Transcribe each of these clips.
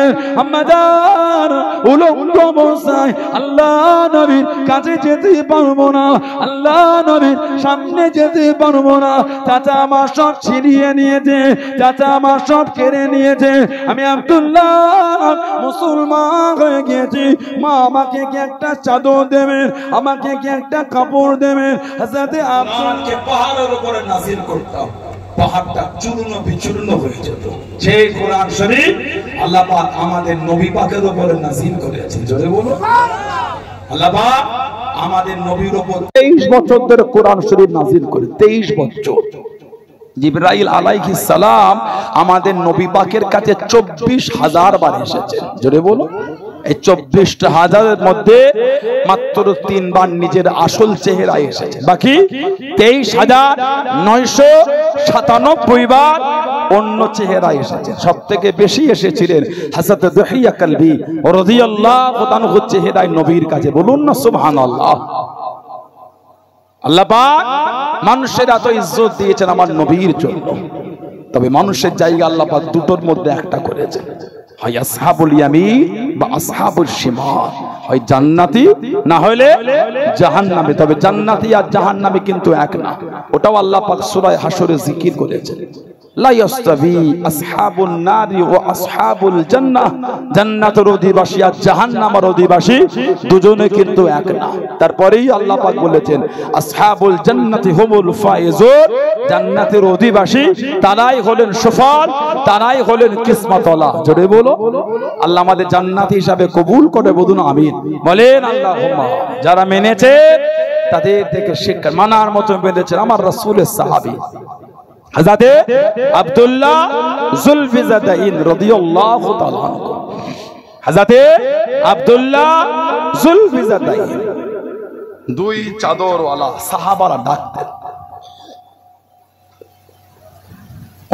গেলেন আম্মাজান উলঙ্গ অবস্থায় আল্লাহ নবীর কাছে যেতে পারবো না, আল্লাহ নবীর সামনে যেতে পারবো না, চাচা আমার সব ছিনিয়ে নিয়েছে, চাচা আমার সব কেড়ে নিয়েছে, আমি আব্দুল্লাহ মুসলমান হয়ে গিয়েছি, মা আমাকে কি একটা চাদর দেবেন, আমাকে কি একটা কাপড় দেবেন। হযরতে আব্দুল্লাহকে পাহাড়ের উপরে নাযিল করতাম, পাহাড়টা চূর্ণ বিচূর্ণ হয়ে যেত। সেই কোরআন শরীফ আল্লাহ পাক আমাদের নবী পাকের উপরে নাযিল করেছেন। জোরে বলো আল্লাহ পাক আমাদের নবীর উপর 23 বছর ধরে কোরআন শরীফ নাযিল করে, 23 বছর। জিবরাইল আলাইহিস সালাম আমাদের নবী পাকের কাছে 24,000 বার এসেছেন। জোরে বলো, এই 24,000 মধ্যে মাত্র 3 বার নিজের আসল চেহারায় এসেছে, বাকি 23,997 বার অন্য চেহারায় এসেছে। সবথেকে বেশি এসেছিলেন হযরত দুহিয়া কালবি রাদিয়াল্লাহু তাআলা চেহারায় নবীর কাছে। বলুন না সুবহানাল্লাহ। আল্লাহ পাক মানুষের এত ইজ্জত দিয়েছেন আমার নবীর জন্য, তবে মানুষের জায়গা আল্লাহ পাক দুটোর মধ্যে একটা করেছেন, হয় আসহাবুল ইয়ামিন বা আসহাবুল শিমাল, হয় জান্নাতি না হলে জাহান্নামী। তবে জান্নাতি আর জাহান্নামী কিন্তু এক না, ওটাও আল্লাহ পাক সূরা হাশরে জিকির করেছেন। লা ইয়াস্তাবি আসহাবুন নারি ওয়া আসহাবুল জান্নাহ, জান্নাতের অধিবাসী আর জাহান্নামের অধিবাসী দুজনে কিন্তু এক না। তারপরেই আল্লাহ পাক বলেছেন আসহাবুল জান্নাতি হুমুল ফায়েজুন, জান্নাতের অধিবাসী তারাই হলেন সফল, তারাই হলেন কিসমতওয়ালা। জোরে বলো আল্লাহ আমাদের জান্নাতি হিসাবে কবুল করে, বলুন আমিন। বলেন আল্লাহুম্মা। যারা মেনেছে তাদের থেকে শিক্ষা, মানার মতো মেনেছে আমার রাসূলের সাহাবী হযরতে আব্দুল্লাহ যুলফিজাদাইন রাদিয়াল্লাহু তাআলা আনহু। হযরতে আব্দুল্লাহ যুলফিজাদাইন দুই চাদরওয়ালা সাহাবারা ডাকতেন।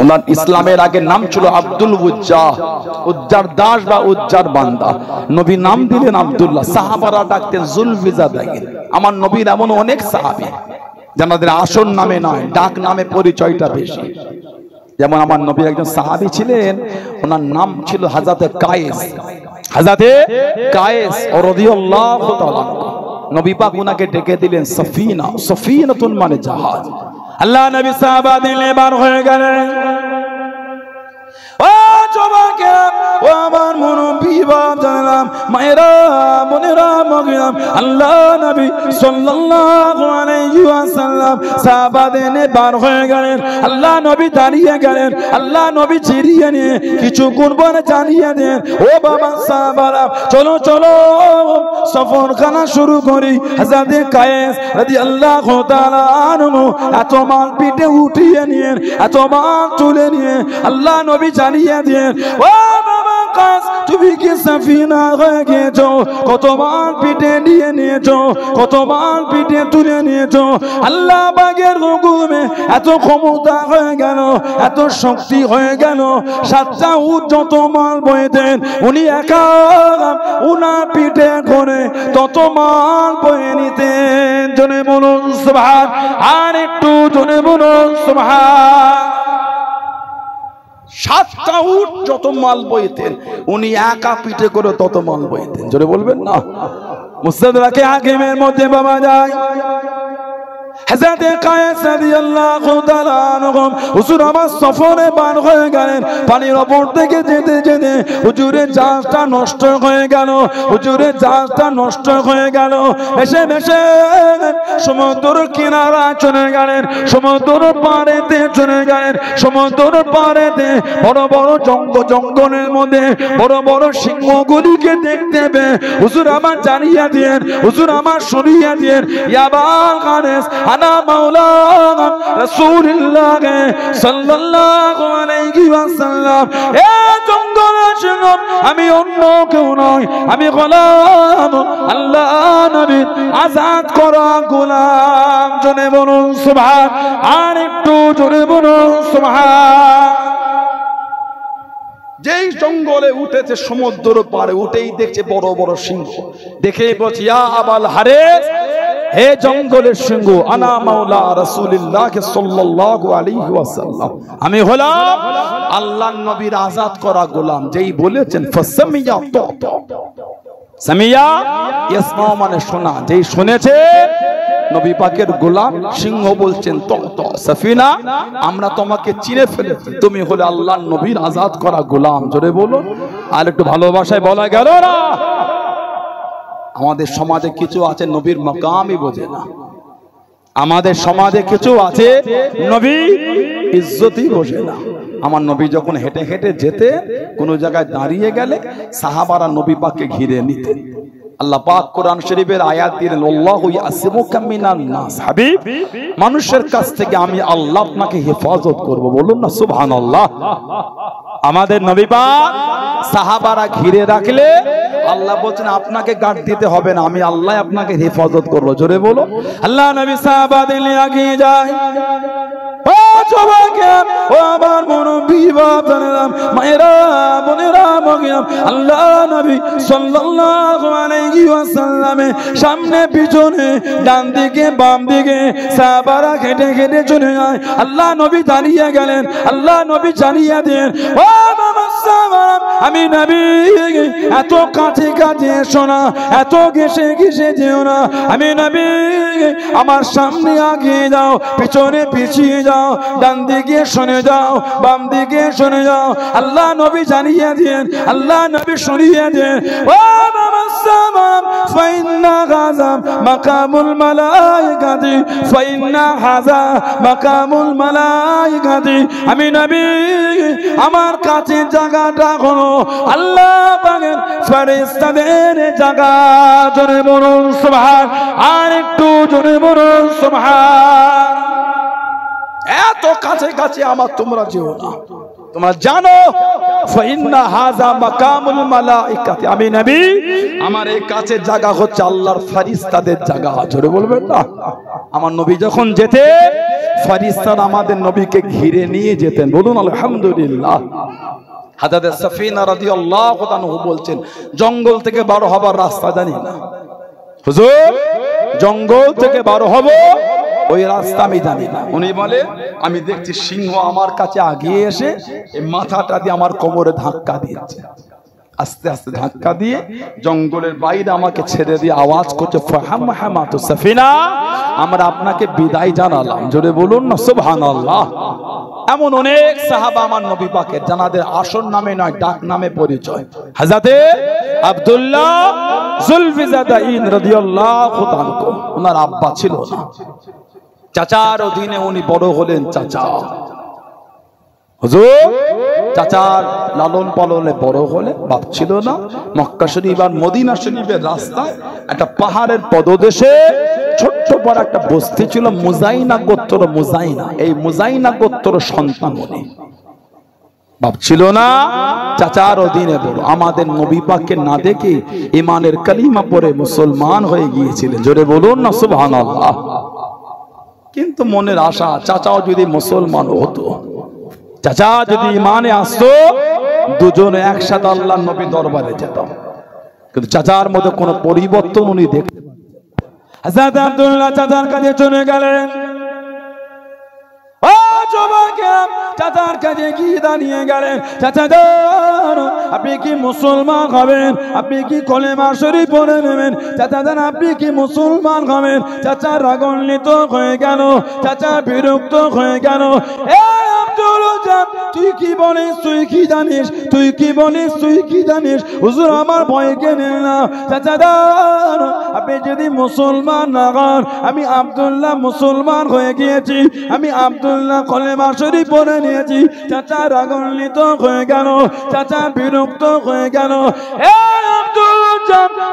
ওনার ইসলামের আগে নাম ছিল আব্দুল উজ্জা, উজ্জার দাস বা উজ্জার বান্দা। নবী নাম দিলেন আব্দুল্লাহ, সাহাবারা ডাকতেন যুলফিজাদাইন। আমার নবীর এমন অনেক সাহাবী যাদের আসল নামে নয় ডাক নামে পরিচয়টা বেশি। যেমন আমার নবীর একজন সাহাবী ছিলেন, ওনার নাম ছিল হযরতে কায়েস, হযরতে কায়েস রাদিয়াল্লাহু তাআলা। নবী পাক ওনাকে ডেকে দিলেন সফিনা, সফিনাতুন মানে জাহাজ। আল্লাহ নবী সাহাবা দিলে বার হয়ে গেলেন। ও জবাকে ও আমার মুরব্বি বাপ জানলাম, মায়েরা বোনেরা মগিরাম, আল্লাহ নবী সাল্লাল্লাহু আলাইহি ওয়াসাল্লাম সাহাবাদের নিয়ে বার হয়ে গেলেন। আল্লাহ নবী দাঁড়িয়ে গেলেন, আল্লাহ নবী চিরিয়ে নিয়ে কিছুক্ষণ পরে জানিয়ে দেন, ও বাবা সাহাবারা চলো চলো সফরখানা শুরু করি। হযরতে কায়েস রাদিয়াল্লাহু তাআলা আনহু এত মাল পিঠে উঠিয়ে নিয়ে, এত মাল তুলে নিয়ে আল্লাহ নবী জানিয়ে দেন, ও বাবা কায়েস তুমি কি সাফিনা হয়ে গেছো, কত মাল পিঠে নিয়ে নিয়েছো, কত মাল পিঠে তুলে নিয়েছো। আল্লাহ পাকের হুকুমে এত ক্ষমতা হয়ে গেল, এত শক্তি হয়ে গেল, 7টা উট যত মাল বইতেন উনি একা উনার পিঠে করে তত মাল বয়ে নিতেন। জনে বলুন সুবহান, আর একটু জনে বলুন সুবহান। 7টা উট যত মাল বইতেন উনি একা পিঠে করে তত মাল বইতেন। জোরে বলবেন না। মুসনাদে হাকিমের মধ্যে পাওয়া যায় হযরতে কায়েস রাদিয়াল্লাহু তাআলা আনহু হুজুর আমার সফরে বার হয়ে গেলেন। পানির উপর থেকে যেতে যেতে হুজুরের জাহাজটা নষ্ট হয়ে গেল, হুজুরের জাহাজটা নষ্ট হয়ে গেল। ভেসে ভেসে সমুদ্র কিনারা চলে গেলেন, সমুদ্র পাড়েতে চলে গেলেন। সমুদ্র পাড়েতে বড় বড় জঙ্গলের মধ্যে বড় বড় সিংহগুলিকে দেখতে পেয়ে হুজুর আমার জানিয়ে দিয়েন, হুজুর আমার শুনিয়ে দিয়েন, ইয়াবাল কায়েস আনা মাওলা রাসূলুল্লাহ সাল্লাল্লাহু আলাইহি ওয়াসাল্লাম। এ জঙ্গলের সিংহ আমি অন্য কেউ নয়, আমি গোলাম আল্লাহ নবীর আযাদ করা গোলাম। জোরে বলুন সুবহান, আর একটু জোরে বলুন সুবহান। যেই জঙ্গলে উঠেছে সমুদ্র পারে উঠেই দেখছে বড় বড় সিংহ, দেখে বলছে ইয়া আবাল হারেস হে জঙ্গলের সিংহ, আনা মাওলা রাসূলুল্লাহ সাল্লাল্লাহু আলাইহি ওয়াসাল্লাম, আমি হলাম আল্লাহর নবীর আজাদ করা গোলাম। যেই বলেছেন ফাসামিয়া তো সামিয়া ইয়াসমা মানে শোনা, যেই শুনেছে নবী পাকের গোলাম সিংহ বলছেন তো সাফিনা, আমরা তোমাকে চিনে ফেলেছি, তুমি হলে আল্লাহর নবীর আজাদ করা গোলাম। জোরে বলো। আর একটু ভালোবাসায় বলা গেল না। আমাদের সমাজে কিছু আছে নবীর মাকামই বোঝে না। আমাদের সমাজে কিছু আছে নবী ইজ্জতই বোঝে না। আমার নবী যখন হেঁটে হেঁটে যেতে, কোন জায়গায় দাঁড়িয়ে গেলে সাহাবারা নবী পাককে ঘিরে নিতেন। আল্লাহ পাক কোরআন শরীফের আয়াত দিলেন, আল্লাহু ইয়াসিমুকা মিনান নাস, হাবিব মানুষের কাছ থেকে আমি আল্লাহ আপনাকে হেফাজত করব। বলুন না সুবহানাল্লাহ। আমাদের নবী পাক সাহাবারা ঘিরে রাখলে আল্লাহ বলছেন আপনাকে গার্ড দিতে হবে না, আমি আল্লাহ আপনাকে হেফাজত করব। জোরে বলো। আল্লাহ নবী সাহাবাদের নিয়ে এগিয়ে যায়। ও সবাইকে, ও আমার মুরব্বি বাবারা, মায়েরা, বোনেরা, মগিয়াম, আল্লাহ নবী সাল্লাল্লাহু আলাইহি ওয়াসাল্লামের সামনে পিছনে ডান দিকে বাম দিকে সাহাবারা হেঁটে হেঁটে চলে যায়। আল্লাহ নবী দাঁড়িয়ে গেলেন। আল্লাহ নবী জানিয়ে দেন, ও বাবা সাহাবারা, আমি নবী, এত কাছে কাছে এসো না, এত ঘেসে ঘেসে যেও না। আমি নবী, আমার সামনে আগিয়ে যাও, পিছনে পিছিয়ে যাও, ডান দিকে শুনে যাও, বাম দিকে শুনে যাও। আল্লাহ নবী জানিয়ে দেন, আল্লাহ নবী শুনিয়ে দেন, ও বাবা সালাম, ফাইন্না হাযা মাকামুল মালাইকাতি, ফাইন্না হাযা মাকামুল মালাইকাতি। আমি নবী, আমার কাছে জায়গাটা হলো আল্লাহ পাকের ফেরেশতাদের জায়গা। জোরে বলুন সুবহান। আর একটু জোরে বলুন সুবহান। এত কাছে কাছে আমার তোমরা যেও না, তোমরা জানো ফাইন্না হাযা মাকামুল মালাইকাতি, আমি নবী, আমার এই কাছে জায়গা হচ্ছে আল্লাহর ফেরেশতাদের জায়গা। জোরে বলবেন না। আমার নবী যখন যেতে, ফেরেশতারা আমাদের নবীকে ঘিরে নিয়ে যেতেন। বলুন আলহামদুলিল্লাহ। হযরত সাফিনা রাদিয়াল্লাহু তাআলা বলছেন, জঙ্গল থেকে বার হবার রাস্তা জানি না হুজুর, জঙ্গল থেকে বার হব ওই রাস্তা আমি জানি না। উনি বলে, আমি দেখছি সিংহ আমার কাছে আগিয়ে এসে এই মাথাটা দিয়ে আমার কোমরে ধাক্কা দিয়েছে, আস্তে আস্তে ধাক্কা দিয়ে জঙ্গলের বাইরে আমাকে ছেড়ে দিয়ে আওয়াজ করছে, ফাহামাহামাতু সাফিনা, আমরা আপনাকে বিদায় জানালাম। জোরে বলুন না সুবহানাল্লাহ। এমন অনেক সাহাবা আমার নবী পাকের, জানাদের আসল নামে নয় ডাক নামে পরিচয়। হযরতে আব্দুল্লাহ যুলফিজাদাইন রাদিয়াল্লাহু তাআলা, ওনার আব্বা ছিল না, চাচার অধীনে উনি বড় হলেন। চাচা হুজুর, চাচার লালন পালনে বড় হলে, বাপ ছিল না। মক্কা শরীফ আর মদিনা শরীফের রাস্তায় একটা পাহাড়ের পদদেশে ছোট্ট বড় একটা বস্তি ছিল, মুজাইনা গোত্র। মুজাইনা, এই মুজাইনা গোত্র সন্তান উনি। বাপ ছিল না, চাচার অধীনে বড়। আমাদের নবী পাককে না দেখে ঈমানের কালিমা পড়ে মুসলমান হয়ে গিয়েছিলেন। জোরে বলুন না সুবহানাল্লাহ। কিন্তু মনের আশা, চাচাও যদি মুসলমান হতো, চাচা যদি ঈমানে আসতো, দুজনে একসাথে আল্লাহর নবী দরবারে যেতাম। কিন্তু চাচার মধ্যে কোনো পরিবর্তন উনি দেখতে পারেন। হযরত আব্দুল্লাহ চাচার কাছে চলে গেলেন। চাচার কাছে কি দাঁড়িয়ে গেলেন, চাচা যান, আপনি কি মুসলমান হবেন? আপনি কি কলেমা শরীফ পড়ে নেবেন? চাচা যান, আপনি কি মুসলমান হবেন? চাচা রাগান্বিত হয়ে গেল, চাচা বিরক্ত হয়ে গেল। তুই কি বলিস, তুই কি জানিস, তুই কি বলিস, তুই কি জানিস? হুজুর আমার ভয় কেনে না। চাচা যান, আপনি যদি মুসলমান না হন, আমি আব্দুল্লাহ মুসলমান হয়ে গিয়েছি, আমি আব্দুল্লাহ কলেমা শরীফ পড়ে নিয়েছি। চাচা রাগান্বিত হয়ে গেল, চাচা বিরক্ত হয়ে গেল।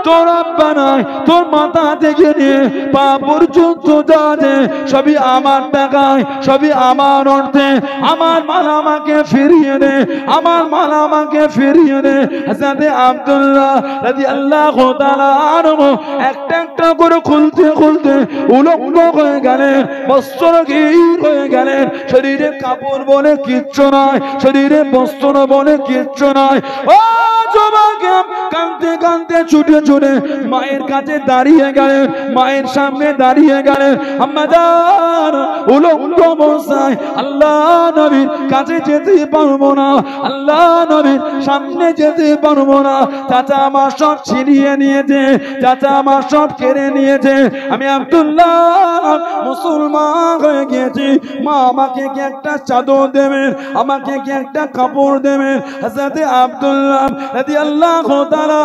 তোর আব্বা নাই, তোর মাথা থেকে নিয়ে পা পর্যন্ত যাচ্ছে সবই আমার টাকায়, সবই আমার অর্থে। আমার মাল আমাকে ফিরিয়ে দে, আমার মাল আমাকে ফিরিয়ে দে। হযরত আব্দুল্লাহ রাদিয়াল্লাহু তাআলা আনহু একটা একটা করে খুলতে খুলতে উলঙ্গ হয়ে গেলেন, বস্ত্রহীন হয়ে গেলেন। শরীরে কাপড় বলে কিচ্ছু নাই, শরীরে বস্ত্র বলে কিচ্ছু নাই। ও যুবক, কাঁদতে কাঁদতে ছুটে ছুটে মায়ের কাছে দাঁড়িয়ে গেলেন, মায়ের সামনে দাঁড়িয়ে গেলেন। আম্মা জান উলঙ্গ অবস্থায় আল্লাহ নবীর কাছে যেতে পারবো না, আল্লাহ নবীর সামনে যেতে পারবো না। চাচা আমার সব ছিনিয়ে নিয়েছে, চাচা আমার সব কেড়ে নিয়েছে। আমি আব্দুল্লাহ মুসলমান হয়ে গিয়েছি। মা আমাকে কি একটা চাদর দেবেন, আমাকে কি একটা কাপড় দেবেন? হযরত আব্দুল্লাহ রাদিয়াল্লাহু তাআলা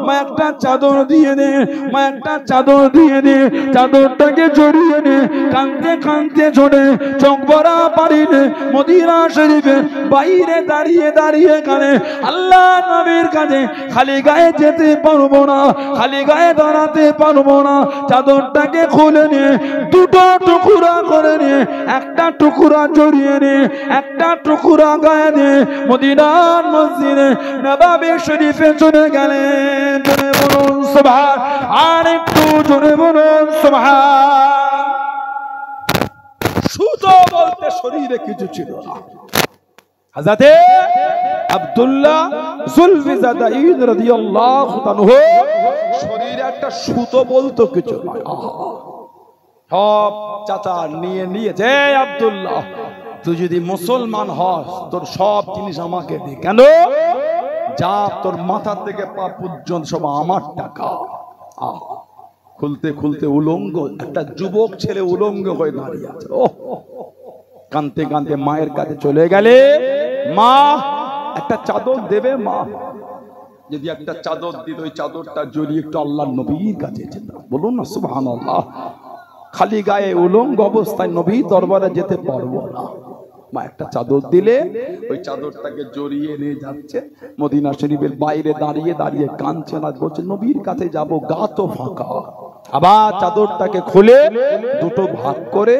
মা একটা চাদর দিয়ে দে, মা একটা চাদর দিয়ে দে। চাদরটাকে জড়িয়ে নে, কাঁদতে কাঁদতে ছোটে চোখ ভরা পানিতে মদিনা শরীফের বাইরে দাঁড়িয়ে দাঁড়িয়ে কাঁদে। আল্লাহ নবীর কাছে খালি গায়ে যেতে পারবো না, খালি গায়ে দাঁড়াতে পারবো না। চাদরটাকে খুলে নিয়ে দুটো টুকরা করে নিয়ে একটা টুকরা জড়িয়ে নিয়ে একটা টুকরা গায়ে দিয়ে মদিনার মসজিদে নববী শরীফে চলে গেলেন। জোরে বলুন সুবহান, আর একটু জোরে বলুন সুবহান। সুতো বলতে শরীরে কিছু ছিল না। হযরত আব্দুল্লাহ যুলফিজাদাইন রাদিয়াল্লাহু তাআলা শরীরে একটা সুতো বলতো কিছু নয়। সব চাচা নিয়ে নিয়েছে। আব্দুল্লাহ তুই যদি মুসলমান হস তোর সব জিনিস আমাকে দে। কেন? যা তোর মাথা থেকে পা পর্যন্ত সব আমার টাকা। খুলতে খুলতে উলঙ্গ একটা যুবক ছেলে উলঙ্গ হয়ে দাঁড়িয়ে আছে। কাঁদতে কাঁদতে মায়ের কাছে চলে গেলে, মা একটা চাদর দেবে? মা যদি একটা চাদর দিত, ওই চাদরটা জড়িয়ে একটু আল্লাহর নবীর কাছে যেতাম। বলুন না সুবহানাল্লাহ। খালি গায়ে উলঙ্গ অবস্থায় নবী দরবারে যেতে পারবো না। মা একটা চাদর দিলে ওই চাদরটাকে জড়িয়ে নিয়ে যাচ্ছে মদিনা শরীফের বাইরে দাঁড়িয়ে দাঁড়িয়ে কাঁদছে না, বলছে নবীর কাছে যাব, গা তো ফাঁকা। আবার চাদরটাকে খুলে দুটো ভাগ করে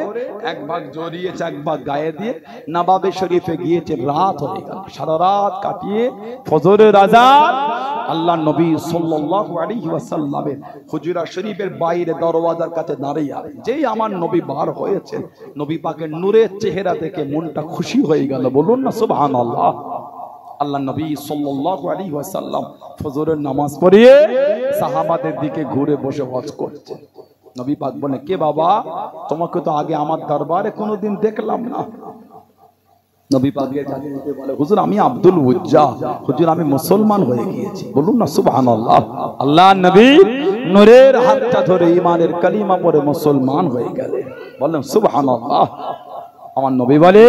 এক ভাগ জড়িয়েছে, এক ভাগ গায়ে দিয়ে নববী শরীফে গিয়েছে। রাত হয়ে গেল, সারা রাত কাটিয়ে ফজরের আযান আল্লাহ নবী সাল্লাল্লাহু আলাইহি ওয়াসাল্লামের হুজরা শরীফের বাইরে দরওয়াজার কাছে দাঁড়িয়ে আছে। যেই আমার নবী বার হয়েছে, নবী পাকের নূরের চেহারা দেখে মনটা খুশি হয়ে গেল। বলুন না সুবহানাল্লাহ। আল্লাহ নবী সাল্লাল্লাহু আলাইহি ওয়াসাল্লাম ফজরের নামাজ পড়িয়ে সাহাবাদের দিকে ঘুরে বসে ওয়াজ করছে। নবী পাক বলে, কে বাবা, তোমাকে তো আগে আমার দরবারে কোনোদিন দেখলাম না। নবী পাক জানিয়ে বলে, হুজুর আমি আব্দুল উজ্জা, হুজুর আমি মুসলমান হয়ে গিয়েছি। বলুন না সুবহানাল্লাহ। আল্লাহ নবী নূরের হাতটা ধরে ঈমানের কালিমা পড়ে মুসলমান হয়ে গেলেন। বলেন সুবহানাল্লাহ। আমার নবী বলে